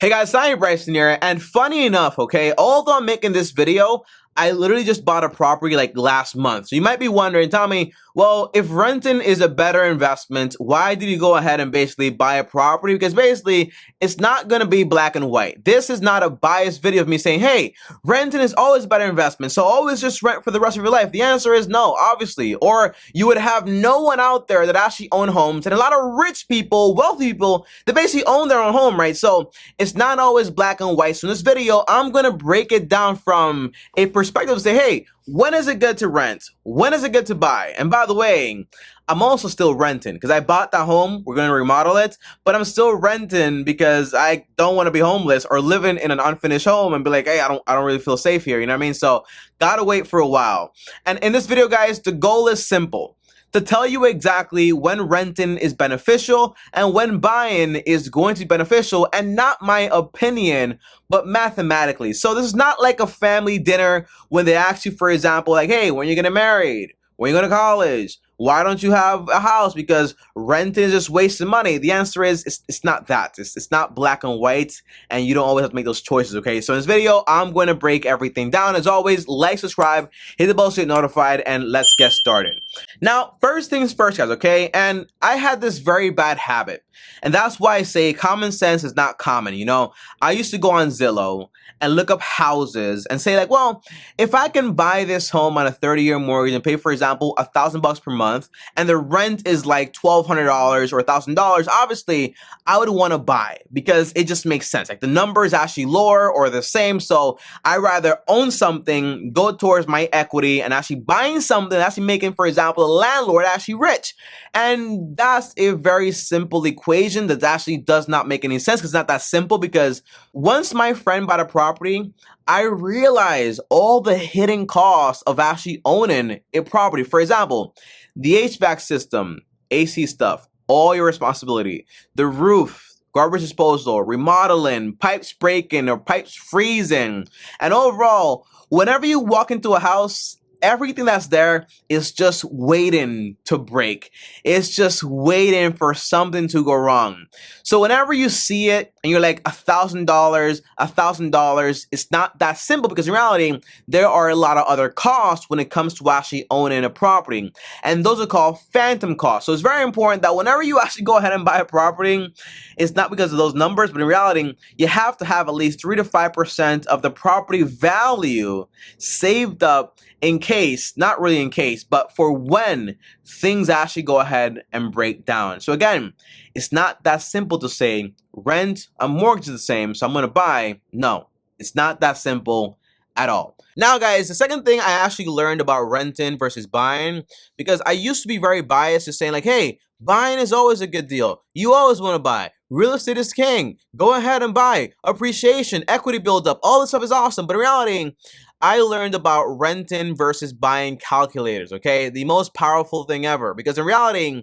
Hey guys, TommyBryson here, and funny enough, okay, although I'm making this video, I literally just bought a property like last month. So you might be wondering, Tommy, well, if renting is a better investment, why did you go ahead and basically buy a property? Because basically, it's not going to be black and white. This is not a biased video of me saying, hey, renting is always a better investment, so always just rent for the rest of your life. The answer is no, obviously. Or you would have no one out there that actually own homes, and a lot of rich people, wealthy people, that basically own their own home, right? So it's not always black and white. So in this video, I'm going to break it down from a perspective and say, hey, when is it good to rent? When is it good to buy? And by the way, I'm also still renting because I bought that home. We're going to remodel it, but I'm still renting because I don't want to be homeless or living in an unfinished home and be like, hey, I don't really feel safe here. You know what I mean? So gotta wait for a while. And in this video, guys, the goal is simple: to tell you exactly when renting is beneficial and when buying is going to be beneficial, and not my opinion, but mathematically. So this is not like a family dinner when they ask you, for example, like, hey, when are you gonna marry? When are you going to college? Why don't you have a house? Because rent is just wasting money. The answer is it's not that. It's not black and white, and you don't always have to make those choices, okay? So in this video, I'm going to break everything down. As always, like, subscribe, hit the bell so you get notified, and let's get started. Now, first things first, guys, okay? And I had this very bad habit, and that's why I say common sense is not common, you know? I used to go on Zillow and look up houses and say like, well, if I can buy this home on a 30-year mortgage and pay, for example, $1,000 per month, and the rent is like $1,200 or $1,000, obviously I would want to buy because it just makes sense. Like the number is actually lower or the same, so I rather own something, go towards my equity, and actually buying something, actually making, for example, a landlord actually rich. And that's a very simple equation that actually does not make any sense because it's not that simple. Because once my friend bought a property, I realized all the hidden costs of actually owning a property. For example, the HVAC system, AC stuff, all your responsibility. The roof, garbage disposal, remodeling, pipes breaking or pipes freezing. And overall, whenever you walk into a house, everything that's there is just waiting to break. It's just waiting for something to go wrong. So whenever you see it and you're like $1,000, it's not that simple, because in reality, there are a lot of other costs when it comes to actually owning a property. And those are called phantom costs. So it's very important that whenever you actually go ahead and buy a property, it's not because of those numbers, but in reality, you have to have at least 3 to 5% of the property value saved up in case, not really in case, but for when things actually go ahead and break down. So again, it's not that simple to say rent, a mortgage is the same, so I'm going to buy. No, it's not that simple at all. Now, guys, the second thing I actually learned about renting versus buying, because I used to be very biased to saying like, hey, buying is always a good deal. You always want to buy. Real estate is king. Go ahead and buy. Appreciation, equity buildup, all this stuff is awesome. But in reality, I learned about renting versus buying calculators, okay? The most powerful thing ever. Because in reality,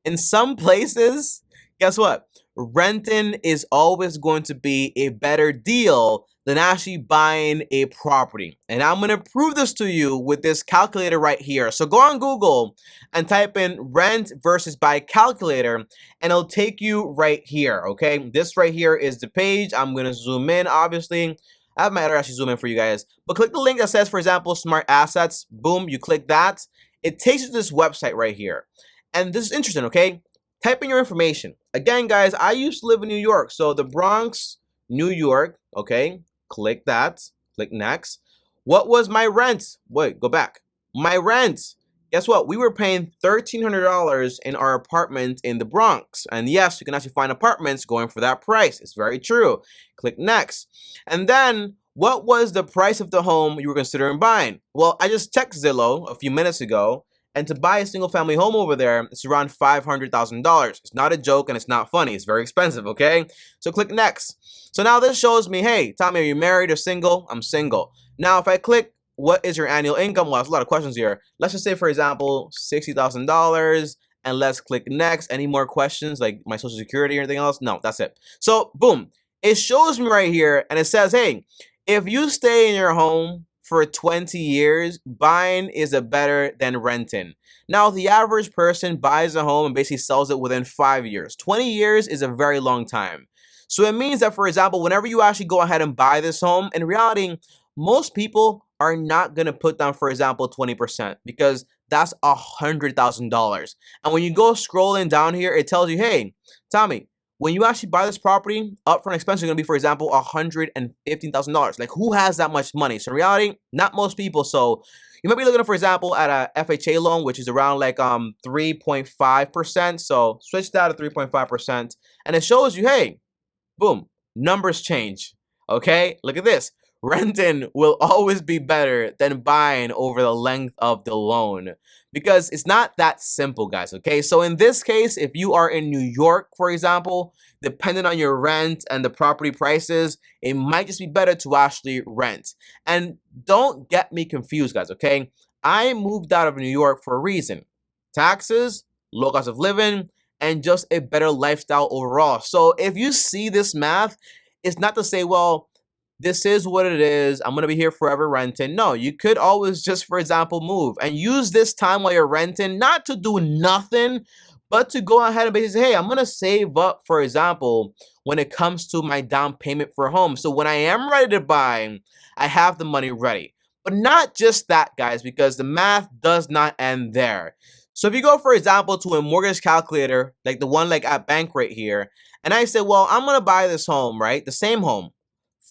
in some places, guess what? Renting is always going to be a better deal than actually buying a property. And I'm going to prove this to you with this calculator right here. So go on Google and type in rent versus buy calculator, and it'll take you right here, okay? This right here is the page. I'm going to zoom in, obviously. I have my editor actually zoom in for you guys. But click the link that says, for example, smart assets. Boom, you click that. It takes you to this website right here. And this is interesting, okay? Type in your information. Again, guys, I used to live in New York. So the Bronx, New York, okay? Click that. Click next. What was my rent? Wait, go back. My rent. Guess what? We were paying $1,300 in our apartment in the Bronx. And yes, you can actually find apartments going for that price. It's very true. Click next. And then, what was the price of the home you were considering buying? Well, I just checked Zillow a few minutes ago, and to buy a single family home over there, it's around $500,000. It's not a joke and it's not funny. It's very expensive, okay? So click next. So now this shows me, hey, Tommy, are you married or single? I'm single. Now, if I click, what is your annual income? Well, there's a lot of questions here. Let's just say, for example, $60,000, and let's click next. Any more questions like my social security or anything else? No, that's it. So boom, it shows me right here, and it says, hey, if you stay in your home for 20 years, buying is a better than renting. Now, the average person buys a home and basically sells it within 5 years. 20 years is a very long time. So it means that, for example, whenever you actually go ahead and buy this home, in reality, most people are not going to put down, for example, 20% because that's $100,000. And when you go scrolling down here, it tells you, hey, Tommy, when you actually buy this property, upfront expenses are going to be, for example, $115,000. Like, who has that much money? So in reality, not most people. So you might be looking, for example, at a FHA loan, which is around like 3.5%. So switch that to 3.5%, and it shows you, hey, boom, numbers change. Okay, look at this. Renting will always be better than buying over the length of the loan because it's not that simple, guys. Okay, so in this case, if you are in New York, for example, depending on your rent and the property prices, it might just be better to actually rent. And don't get me confused, guys. Okay, I moved out of New York for a reason: taxes, low cost of living, and just a better lifestyle overall. So if you see this math, it's not to say, well, this is what it is, I'm gonna be here forever renting. No, you could always just, for example, move and use this time while you're renting, not to do nothing, but to go ahead and basically say, hey, I'm gonna save up, for example, when it comes to my down payment for a home. So when I am ready to buy, I have the money ready. But not just that, guys, because the math does not end there. So if you go, for example, to a mortgage calculator, like the one like at bank right here, and I say, well, I'm gonna buy this home, right? The same home,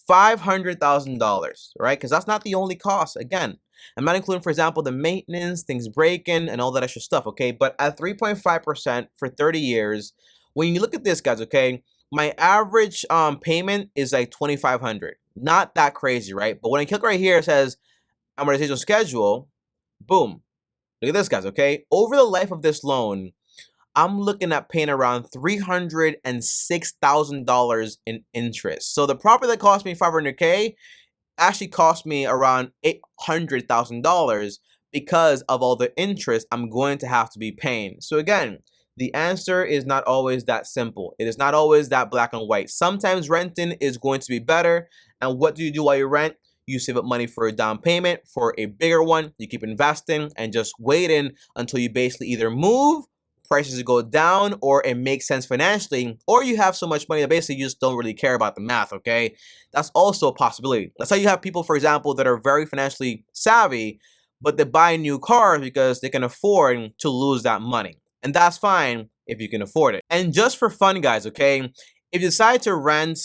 $500,000, right? Because that's not the only cost. Again, I'm not including, for example, the maintenance, things breaking, and all that extra stuff, okay? But at 3.5% for 30 years, when you look at this, guys, okay, my average payment is like $2,500. Not that crazy, right? But when I click right here, it says amortization schedule, boom. Look at this, guys, okay? Over the life of this loan, I'm looking at paying around $306,000 in interest. So the property that cost me $500K actually cost me around $800,000 because of all the interest I'm going to have to be paying. So again, the answer is not always that simple. It is not always that black and white. Sometimes renting is going to be better. And what do you do while you rent? You save up money for a down payment, for a bigger one. You keep investing and just waiting until you basically either move, prices go down, or it makes sense financially, or you have so much money that basically you just don't really care about the math, okay? That's also a possibility. That's how you have people, for example, that are very financially savvy, but they buy new cars because they can afford to lose that money. And that's fine if you can afford it. And just for fun, guys, okay? If you decide to rent,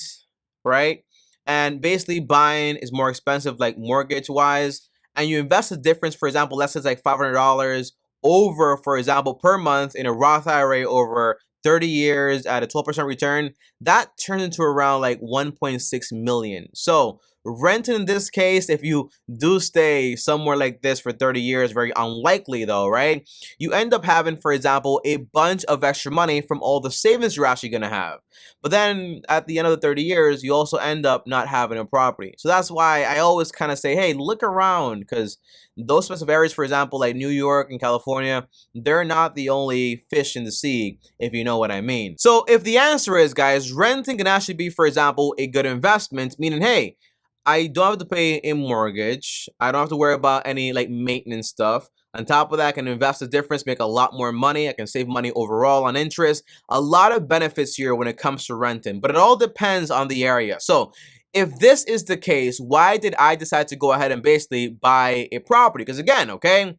right, and basically buying is more expensive, like mortgage-wise, and you invest the difference, for example, let's say it's like $500 over, for example, per month in a Roth IRA over 30 years at a 12% return, that turns into around like 1.6 million. So renting in this case, if you do stay somewhere like this for 30 years, very unlikely though, right? You end up having, for example, a bunch of extra money from all the savings you're actually gonna have. But then at the end of the 30 years, you also end up not having a property. So that's why I always kind of say, hey, look around, because those specific areas, for example, like New York and California, they're not the only fish in the sea, if you know what I mean. So if the answer is, guys, renting can actually be, for example, a good investment, meaning, hey, I don't have to pay a mortgage. I don't have to worry about any like maintenance stuff. On top of that, I can invest the difference, make a lot more money. I can save money overall on interest. A lot of benefits here when it comes to renting, but it all depends on the area. So if this is the case, why did I decide to go ahead and basically buy a property? Because again, okay,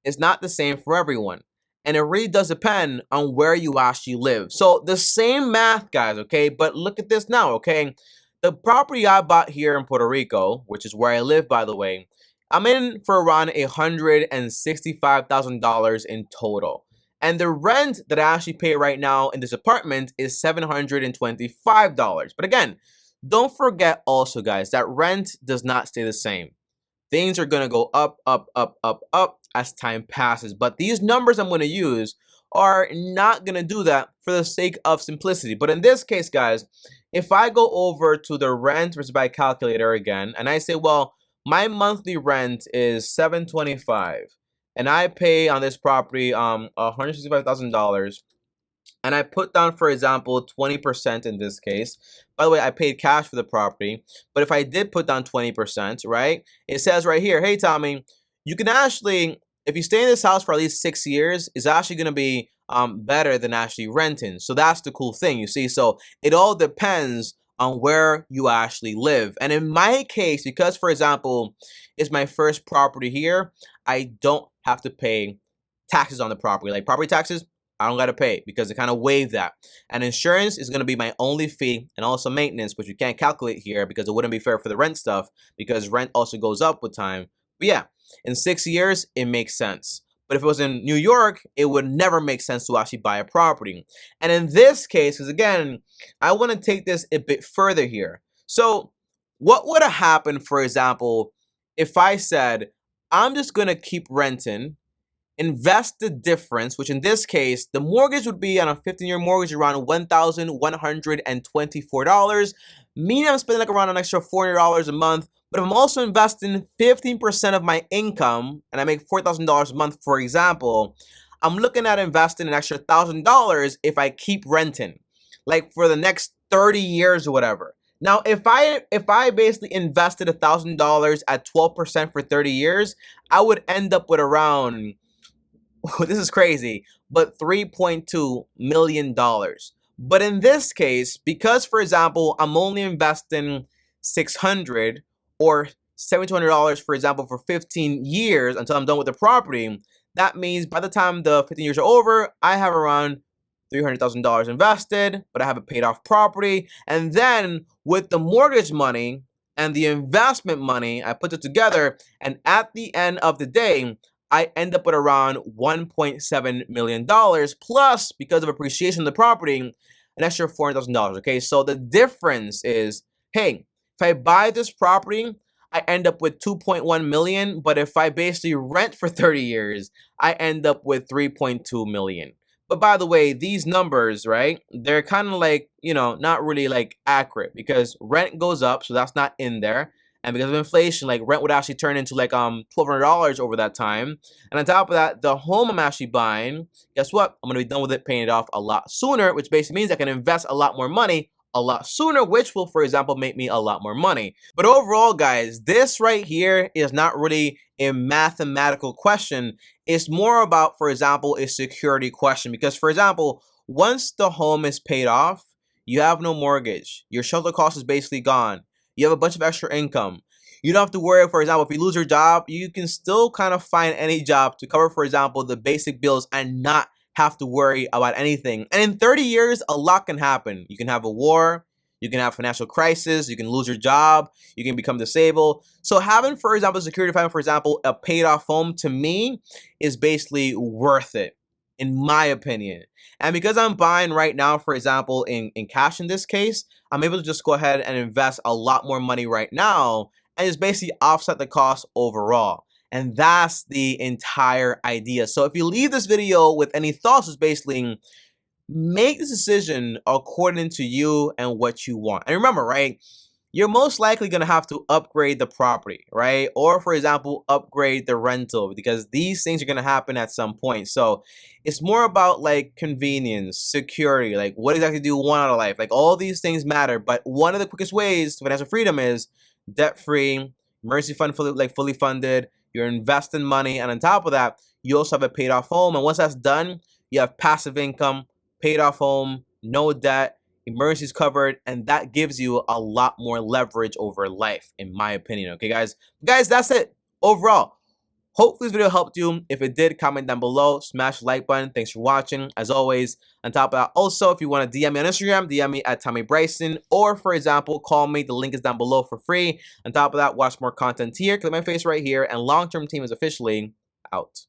it's not the same for everyone. And it really does depend on where you actually live. So the same math, guys, okay? But look at this now, okay? The property I bought here in Puerto Rico, which is where I live, by the way, I'm in for around $165,000 in total. And the rent that I actually pay right now in this apartment is $725. But again, don't forget also, guys, that rent does not stay the same. Things are going to go up, up, up, up, up as time passes. But these numbers I'm going to use are not going to do that for the sake of simplicity. But in this case, guys, if I go over to the rent versus buy calculator again, and I say, well, my monthly rent is $725, and I pay on this property $165,000, and I put down, for example, 20% in this case. By the way, I paid cash for the property, but if I did put down 20%, right, it says right here, hey, Tommy, you can actually, if you stay in this house for at least 6 years, it's actually going to be better than actually renting. So that's the cool thing, you see. So it all depends on where you actually live. And in my case, because for example, it's my first property here, I don't have to pay taxes on the property. Like property taxes, I don't got to pay because they kind of waive that. And insurance is going to be my only fee, and also maintenance, which you can't calculate here because it wouldn't be fair for the rent stuff because rent also goes up with time. But yeah, in 6 years, it makes sense. But if it was in New York, it would never make sense to actually buy a property. And in this case, because again, I want to take this a bit further here. So what would have happened, for example, if I said, I'm just going to keep renting, invest the difference, which in this case, the mortgage would be on a 15-year mortgage around $1,124, meaning I'm spending like around an extra $400 a month. But if I'm also investing 15% of my income and I make $4,000 a month, for example, I'm looking at investing an extra $1,000 if I keep renting, like for the next 30 years or whatever. Now, if I basically invested $1,000 at 12% for 30 years, I would end up with around, this is crazy, but $3.2 million. But in this case, because for example, I'm only investing $600 or $7,200, for example, for 15 years until I'm done with the property, that means by the time the 15 years are over, I have around $300,000 invested, but I have a paid off property. And then with the mortgage money and the investment money, I put it together, and at the end of the day, I end up with around $1.7 million plus, because of appreciation of the property, an extra $400,000. Okay, so the difference is, hey, if I buy this property, I end up with 2.1 million, but if I basically rent for 30 years, I end up with 3.2 million. But by the way, these numbers, right, they're kind of like, you know, not really like accurate because rent goes up, so that's not in there. And because of inflation, like rent would actually turn into like $1,200 over that time. And on top of that, the home I'm actually buying, guess what? I'm gonna be done with it, paying it off a lot sooner, which basically means I can invest a lot more money a lot sooner, which will, for example, make me a lot more money. But overall, guys, this right here is not really a mathematical question. It's more about, for example, a security question. Because, for example, once the home is paid off, you have no mortgage. Your shelter cost is basically gone. You have a bunch of extra income. You don't have to worry, for example, if you lose your job, you can still kind of find any job to cover, for example, the basic bills and not have to worry about anything. And in 30 years, a lot can happen. You can have a war, you can have financial crisis, you can lose your job, you can become disabled. So having, for example, security fund, for example, a paid off home, to me is basically worth it, in my opinion. And because I'm buying right now, for example, in cash in this case, I'm able to just go ahead and invest a lot more money right now and just basically offset the cost overall. And that's the entire idea. So if you leave this video with any thoughts, it's basically make this decision according to you and what you want. And remember, right, you're most likely going to have to upgrade the property, right? Or, for example, upgrade the rental, because these things are going to happen at some point. So it's more about like convenience, security, like what exactly do you want out of life? Like all these things matter. But one of the quickest ways to financial freedom is debt-free, emergency fund fully funded. You're investing money, and on top of that, you also have a paid off home. And once that's done, you have passive income, paid off home, no debt, emergencies covered, and that gives you a lot more leverage over life, in my opinion. Okay, guys, that's it overall. Hopefully this video helped you. If it did, comment down below, smash the like button. Thanks for watching. As always, on top of that, also, if you want to DM me on Instagram, DM me at TommyBryson, or, for example, call me. The link is down below for free. On top of that, watch more content here. Click my face right here, and Long Term Team is officially out.